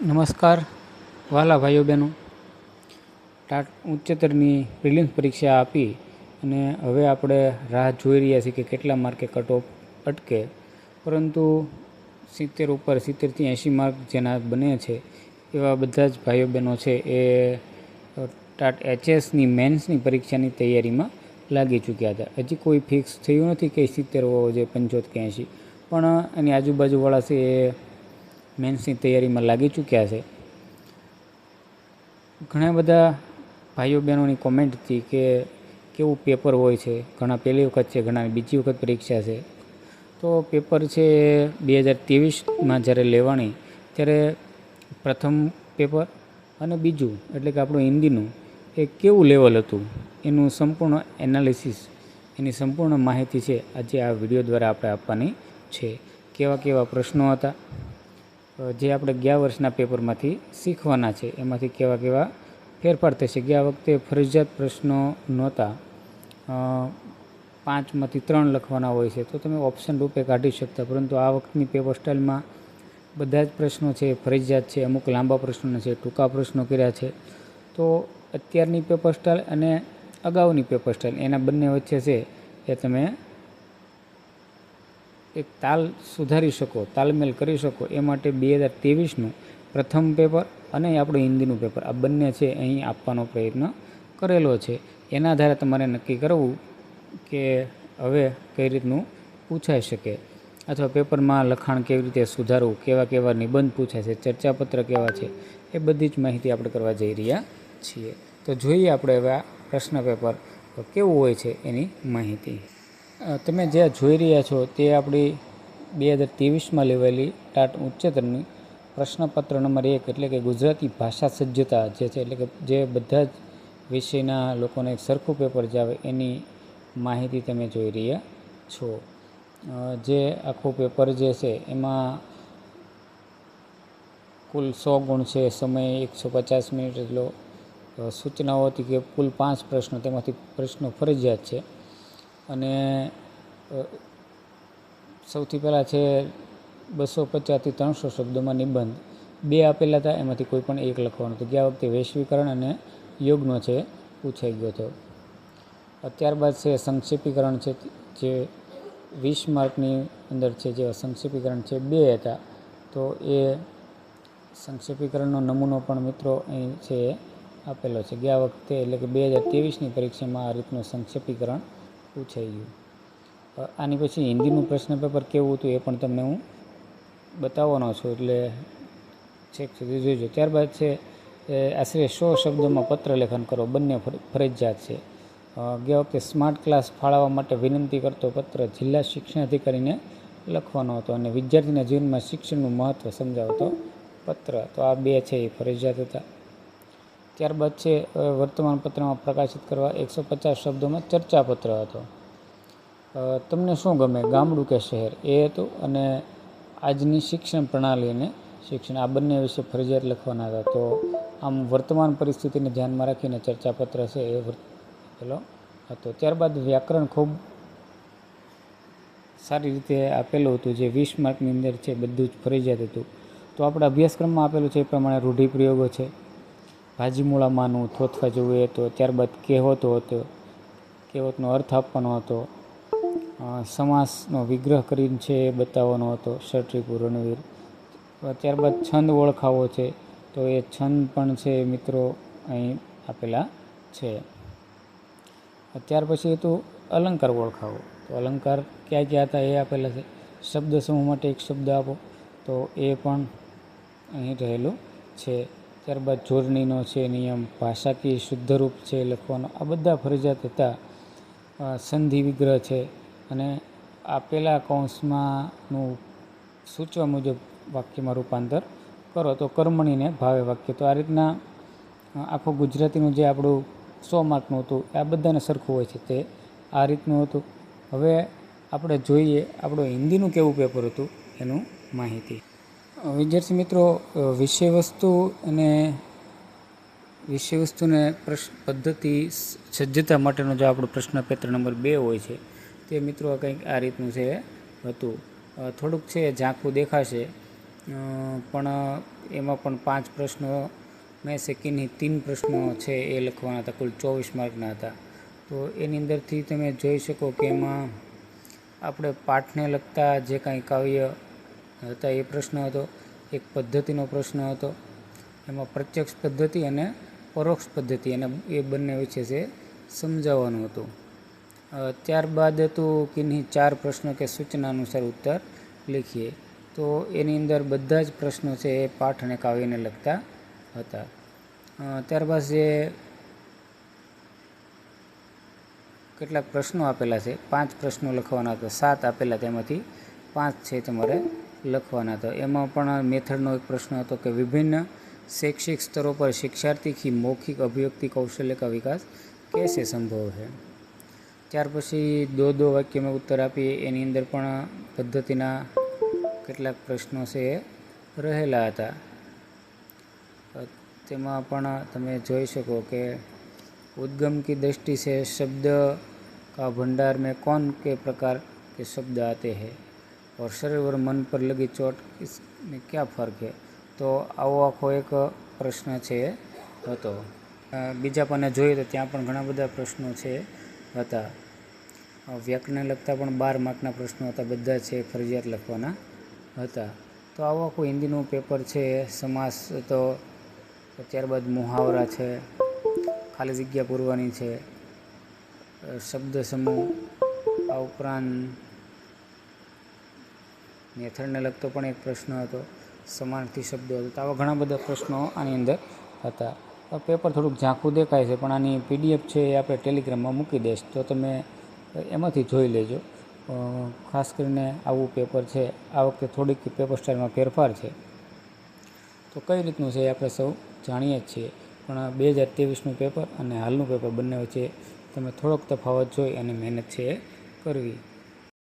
નમસ્કાર વહાલા ભાઈઓ બહેનો, ઉચ્ચતરની પ્રિલિમ્સ પરીક્ષા આપી અને હવે આપણે રાહ જોઈ રહ્યા છીએ કે કેટલા માર્કે કટ ઓફ અટકે. પરંતુ 70 ઉપર 70થી 80 માર્ક જેના બને છે એવા બધા જ ભાઈઓ બહેનો છે એ ટાટ એચએસની મેન્સની પરીક્ષાની તૈયારીમાં લાગી ચૂક્યા હતા. હજી કોઈ ફિક્સ થયું નથી કે 70 હોવો જોઈએ, 75 કે 80, પણ એની આજુબાજુવાળા છે એ મેન્સની તૈયારીમાં લાગી ચૂક્યા છે. ઘણા બધા ભાઈઓ બહેનોની કોમેન્ટ હતી કે કેવું પેપર હોય છે. ઘણા પહેલી વખત છે, ઘણા બીજી વખત પરીક્ષા છે. તો પેપર છે 2023માં જ્યારે લેવાની ત્યારે પ્રથમ પેપર અને બીજું એટલે કે આપણું હિન્દીનું એ કેવું લેવલ હતું એનું સંપૂર્ણ એનાલિસિસ, એની સંપૂર્ણ માહિતી છે આજે આ વિડીયો દ્વારા આપણે આપવાની છે. કેવા કેવા પ્રશ્નો હતા જે આપણે ગયા વર્ષના પેપરમાંથી શીખવાના છે, એમાંથી કેવા કેવા ફેરફાર થશે. ગયા વખતે ફરજિયાત પ્રશ્નો નહોતા, 5માંથી 3 લખવાના હોય છે, તો તમે ઓપ્શન રૂપે કાઢી શકતા. પરંતુ આ વખતની પેપર સ્ટાઇલમાં બધા જ પ્રશ્નો છે ફરજિયાત છે. અમુક લાંબા પ્રશ્નો છે, ટૂંકા પ્રશ્નો કર્યા છે. તો અત્યારની પેપર સ્ટાઇલ અને અગાઉની પેપર સ્ટાઇલ એના બંને વચ્ચે છે એ તમે એક તાલ સુધારી શકો, તાલમેલ કરી શકો એ માટે 2023નું પ્રથમ પેપર અને આપણું હિન્દીનું પેપર આ બંને છે અહીં આપવાનો પ્રયત્ન કરેલો છે. એના આધારે તમારે નક્કી કરવું કે હવે કઈ રીતનું પૂછાઈ શકે અથવા પેપરમાં લખાણ કેવી રીતે સુધારવું, કેવા કેવા નિબંધ પૂછાય છે, ચર્ચાપત્ર કેવા છે, એ બધી જ માહિતી આપણે કરવા જઈ રહ્યા છીએ. તો જોઈએ આપણે હવે આ પ્રશ્ન પેપર કેવું હોય છે એની માહિતી. તમે જે જોઈ રહ્યા છો તે આપણી 2023માં લેવાયેલી ટાટ ઉચ્ચતરની પ્રશ્નપત્ર નંબર 1 એટલે કે ગુજરાતી ભાષા સજ્જતા જે છે, એટલે કે જે બધા જ વિષયના લોકોને એક સરખું પેપર જ આવે એની માહિતી તમે જોઈ રહ્યા છો. જે આખું પેપર જે છે એમાં કુલ 100 ગુણ છે, સમય 150 મિનિટ એટલો. સૂચનાઓ હતી કે કુલ 5 પ્રશ્નો, તેમાંથી પ્રશ્નો ફરજિયાત છે. અને સૌથી પહેલાં છે 250થી 300 શબ્દોમાં નિબંધ 2 આપેલા હતા, એમાંથી કોઈ પણ એક લખવાનું હતું. ગયા વખતે વૈશ્વિકરણ અને યોગનો છે પૂછાઈ ગયો હતો. ત્યારબાદ છે સંક્ષેપીકરણ છે, જે 20 માર્કની અંદર છે. જે સંક્ષેપીકરણ છે 2 હતા, તો એ સંક્ષેપીકરણનો નમૂનો પણ મિત્રો અહીં છે આપેલો છે. ગયા વખતે એટલે કે 2023ની પરીક્ષામાં આ રીતનું સંક્ષેપીકરણ પૂછાઈ ગયું. આની પછી હિન્દીનું પ્રશ્ન પેપર કેવું હતું એ પણ તમને હું બતાવવાનો છું, એટલે છેક સુધી જોઈજો. ત્યારબાદ છે આશરે 100 શબ્દોમાં પત્ર લેખન કરો, બંને ફરજિયાત છે. ગયા વખતે સ્માર્ટ ક્લાસ ફાળવવા માટે વિનંતી કરતો પત્ર જિલ્લા શિક્ષણ અધિકારીને લખવાનો હતો અને વિદ્યાર્થીના જીવનમાં શિક્ષણનું મહત્ત્વ સમજાવતો પત્ર. તો આ 2 છે એ ફરજિયાત હતા. ત્યારબાદ છે વર્તમાનપત્રમાં પ્રકાશિત કરવા 150 શબ્દોમાં ચર્ચાપત્ર હતો. તમને શું ગમે, ગામડું કે શહેર, એ હતું. અને આજની શિક્ષણ પ્રણાલી અને શિક્ષણ આ બંને વિશે ફરજિયાત લખવાના હતા. તો આમ વર્તમાન પરિસ્થિતિને ધ્યાનમાં રાખીને ચર્ચાપત્ર છે એ આપેલો હતો. ત્યારબાદ વ્યાકરણ ખૂબ સારી રીતે આપેલું હતું, જે 20 માર્કની અંદર છે, બધું જ ફરજિયાત હતું. તો આપણે અભ્યાસક્રમમાં આપેલું છે એ પ્રમાણે રૂઢિપ્રયોગો છે, ભાજીમૂળા માનું, થોથવા જેવું એ હતો. ત્યારબાદ કહેવતો હતો, કહેવતનો અર્થ આપવાનો હતો. સમાસનો વિગ્રહ કરીને છે એ બતાવવાનો હતો, ષટ્રિપુ, રણવીર. ત્યારબાદ છંદ ઓળખાવો છે, તો એ છંદ પણ છે મિત્રો અહીં આપેલા છે. ત્યાર પછી હતું અલંકાર ઓળખાવો, તો અલંકાર ક્યાં ક્યાં હતા એ આપેલા છે. શબ્દ સમૂહ માટે એક શબ્દ આપો, તો એ પણ અહીં રહેલું છે. ત્યારબાદ જોડણીનો છે નિયમ, ભાષાકીય શુદ્ધરૂપ છે લખવાનો, આ બધા ફરજિયાત હતા. સંધિ વિગ્રહ છે અને આપેલા કૌંસમાંનું સૂચવા મુજબ વાક્યમાં રૂપાંતર કરો, તો કર્મણીને ભાવે વાક્ય. તો આ રીતના આખું ગુજરાતીનું જે આપણું 100 માર્કનું હતું આ બધાને સરખું હોય છે, તે આ રીતનું હતું. હવે આપણે જોઈએ આપણું હિન્દીનું કેવું પેપર હતું એનું માહિતી. વિદ્યાર્થી મિત્રો, વિષય વસ્તુને પદ્ધતિ સજ્જતા માટેનો જે આપણો પ્રશ્નપત્ર નંબર 2 હોય છે તે મિત્રો કંઈક આ રીતનું છે હતું. થોડુંક છે ઝાંખું દેખાશે, પણ એમાં પણ 5 પ્રશ્નો મેં સેકન્ડની 3 પ્રશ્નો છે એ લખવાના હતા, કુલ 24 માર્કના હતા. તો એની અંદરથી તમે જોઈ શકો કે એમાં આપણે પાઠને લગતા જે કાંઈ કાવ્ય હતા એ પ્રશ્ન હતો, એક પદ્ધતિનો પ્રશ્ન હતો, એમાં પ્રત્યક્ષ પદ્ધતિ અને પરોક્ષ પદ્ધતિ અને એ બંને વિશે છે સમજાવવાનું હતું. ત્યારબાદ હતું કિન્હી 4 પ્રશ્નો કે સૂચના અનુસાર ઉત્તર લખીએ. તો એની અંદર બધા જ પ્રશ્નો છે એ પાઠ અને કાવ્યને લગતા હતા. ત્યારબાદ જે કેટલાક પ્રશ્નો આપેલા છે, 5 પ્રશ્નો લખવાના હતા, 7 આપેલા તેમાંથી 5 છે તમારે લખવાના હતા. એમાં પણ મેથડનો એક પ્રશ્ન હતો કે વિભિન્ન शैक्षिक स्तरों पर शिक्षार्थी की मौखिक अभिव्यक्ति कौशल्य का विकास कैसे संभव है. ત્યાર પછી 2 વાક્યમાં ઉત્તર આપીએ. એની અંદર પણ પદ્ધતિના કેટલાક પ્રશ્નો છે રહેલા હતા. તેમાં પણ તમે જોઈ શકો કે उद्गम की दृष्टि से शब्द का भंडार में कौन के प्रकार के शब्द आते हैं और शरीर और मन पर लगी चोट इसमें क्या फ़र्क है. તો આવો આખો એક પ્રશ્ન છે હતો. બીજા પાને જોઈએ તો ત્યાં પણ ઘણા બધા પ્રશ્નો છે હતા. વ્યાકરણને લગતા પણ 12 માર્કના પ્રશ્નો હતા, બધા છે ફરજિયાત લખવાના હતા. તો આવું આખું હિન્દીનું પેપર છે. સમાસ તો ત્યારબાદ મુહાવરા છે, ખાલી જગ્યા પૂરવાની છે, શબ્દ સમૂહ, આ ઉપરાંત મેથડને લગતો પણ એક પ્રશ્ન હતો, સમાનાર્થી શબ્દો હતો. તો આવા ઘણા બધા પ્રશ્નો આની અંદર હતા. પેપર થોડુંક ઝાંખું દેખાય છે, પણ આની PDF છે એ આપણે ટેલિગ્રામમાં મૂકી દઈશ, તો તમે એમાંથી જોઈ લેજો. ખાસ કરીને આવું પેપર છે. આ વખતે થોડીક પેપર સ્ટાઇલમાં ફેરફાર છે. તો કઈ રીતનું છે એ આપણે સૌ જાણીએ જ છીએ, પણ 2023નું પેપર અને હાલનું પેપર બંને વચ્ચે તમે થોડોક તફાવત જોઈ અને મહેનત છે એ કરવી.